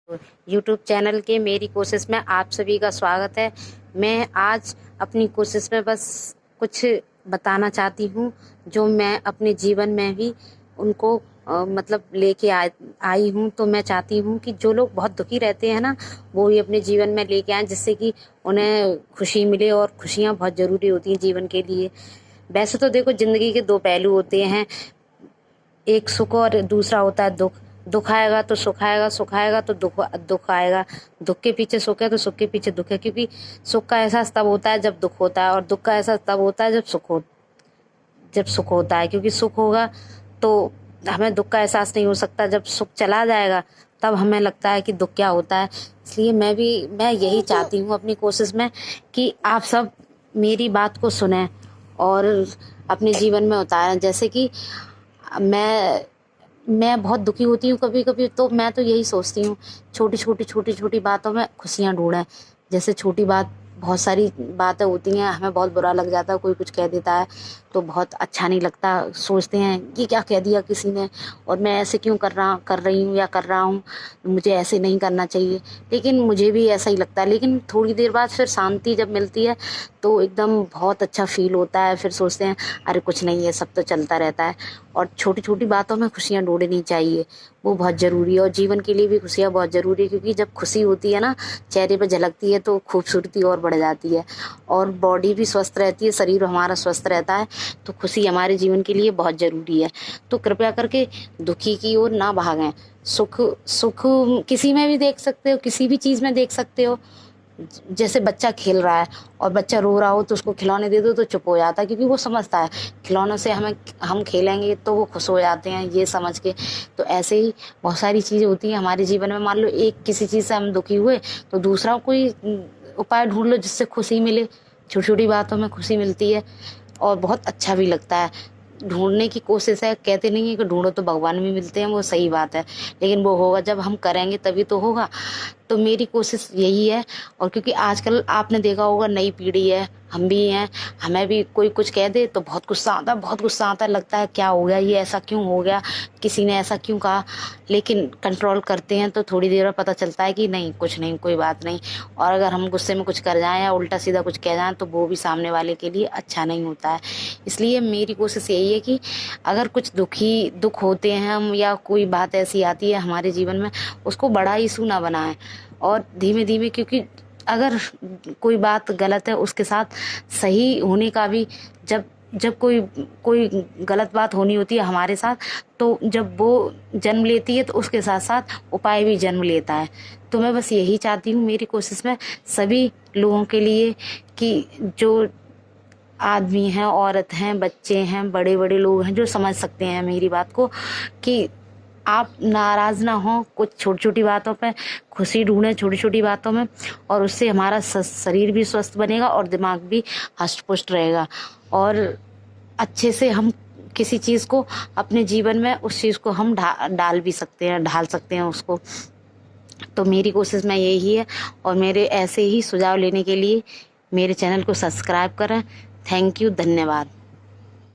YouTube channel के मेरी कोशिश में आप सभी का स्वागत है। मैं आज अपनी कोशिश में बस कुछ बताना चाहती हूँ जो मैं अपने जीवन में भी उनको मतलब लेके आई हूँ। तो मैं चाहती हूँ कि जो लोग बहुत दुखी रहते हैं ना, वो ही अपने जीवन में लेके आएँ, जिससे कि उन्हें खुशी मिले। और खुशियाँ बहुत ज़रूरी होती हैं जीवन के लिए। वैसे तो देखो, ज़िंदगी के दो पहलू होते हैं, एक सुख और दूसरा होता है दुख। दुख आएगा तो सुख आएगा, सुख आएगा तो दुख आएगा। दुख के पीछे सुख है तो सुख के पीछे दुख है, क्योंकि सुख का एहसास तब होता है जब दुख होता है, और दुख का एहसास तब होता है जब सुख होता है। क्योंकि सुख होगा तो हमें दुख का एहसास नहीं हो सकता, जब सुख चला जाएगा तब हमें लगता है कि दुख क्या होता है। इसलिए मैं यही चाहती हूँ अपनी कोशिश में कि आप सब मेरी बात को सुनें और अपने जीवन में उतारें। जैसे कि मैं बहुत दुखी होती हूँ कभी कभी, तो मैं तो यही सोचती हूँ छोटी छोटी बातों में खुशियाँ ढूंढें। जैसे छोटी बात, बहुत सारी बातें होती हैं, हमें बहुत बुरा लग जाता है, कोई कुछ कह देता है तो बहुत अच्छा नहीं लगता। सोचते हैं ये क्या कह दिया किसी ने, और मैं ऐसे क्यों कर रही हूँ या कर रहा हूँ, मुझे ऐसे नहीं करना चाहिए। लेकिन मुझे भी ऐसा ही लगता है, लेकिन थोड़ी देर बाद फिर शांति जब मिलती है तो एकदम बहुत अच्छा फील होता है। फिर सोचते हैं अरे कुछ नहीं है, सब तो चलता रहता है। और छोटी छोटी बातों में खुशियाँ ढूंढनी चाहिए, वो बहुत ज़रूरी है। और जीवन के लिए भी खुशियाँ बहुत ज़रूरी है, क्योंकि जब खुशी होती है ना, चेहरे पर झलकती है तो खूबसूरती और बढ़ जाती है, और बॉडी भी स्वस्थ रहती है, शरीर हमारा स्वस्थ रहता है। तो खुशी हमारे जीवन के लिए बहुत ज़रूरी है। तो कृपया करके दुखी की ओर ना भागें। सुख सुख किसी में भी देख सकते हो, किसी भी चीज़ में देख सकते हो। जैसे बच्चा खेल रहा है और बच्चा रो रहा हो तो उसको खिलौने दे दो तो चुप हो जाता है, क्योंकि वो समझता है खिलौनों से हम खेलेंगे तो वो खुश हो जाते हैं, ये समझ के। तो ऐसे ही बहुत सारी चीज़ें होती हैं हमारे जीवन में। मान लो एक किसी चीज़ से हम दुखी हुए तो दूसरा कोई उपाय ढूंढ लो जिससे खुशी मिले। छोटी छोटी बातों में खुशी मिलती है और बहुत अच्छा भी लगता है। ढूंढने की कोशिश है, कहते नहीं है कि ढूंढो तो भगवान भी मिलते हैं, वो सही बात है, लेकिन वो होगा जब हम करेंगे तभी तो होगा। तो मेरी कोशिश यही है। और क्योंकि आजकल आपने देखा होगा, नई पीढ़ी है, हम भी हैं, हमें भी कोई कुछ कह दे तो बहुत गुस्सा आता है, बहुत गुस्सा आता है, लगता है क्या हो गया, ये ऐसा क्यों हो गया, किसी ने ऐसा क्यों कहा। लेकिन कंट्रोल करते हैं तो थोड़ी देर में पता चलता है कि नहीं, कुछ नहीं, कोई बात नहीं। और अगर हम गुस्से में कुछ कर जाएं या उल्टा सीधा कुछ कह जाएं तो वो भी सामने वाले के लिए अच्छा नहीं होता है। इसलिए मेरी कोशिश यही है कि अगर कुछ दुख होते हैं हम, या कोई बात ऐसी आती है हमारे जीवन में, उसको बड़ा इशू ना बनाएं, और धीमे धीमे, क्योंकि अगर कोई बात गलत है उसके साथ सही होने का भी, जब जब कोई गलत बात होनी होती है हमारे साथ, तो जब वो जन्म लेती है तो उसके साथ साथ उपाय भी जन्म लेता है। तो मैं बस यही चाहती हूँ मेरी कोशिश में सभी लोगों के लिए, कि जो आदमी हैं, औरत हैं, बच्चे हैं, बड़े बड़े लोग हैं जो समझ सकते हैं मेरी बात को, कि आप नाराज़ ना हो कुछ छोटी छोटी बातों पे, खुशी ढूंढें छोटी छोटी बातों में, और उससे हमारा शरीर भी स्वस्थ बनेगा और दिमाग भी हष्ट पुष्ट रहेगा। और अच्छे से हम किसी चीज़ को अपने जीवन में, उस चीज़ को हम डाल भी सकते हैं, ढाल सकते हैं उसको। तो मेरी कोशिश में यही है, और मेरे ऐसे ही सुझाव लेने के लिए मेरे चैनल को सब्सक्राइब करें। थैंक यू, धन्यवाद।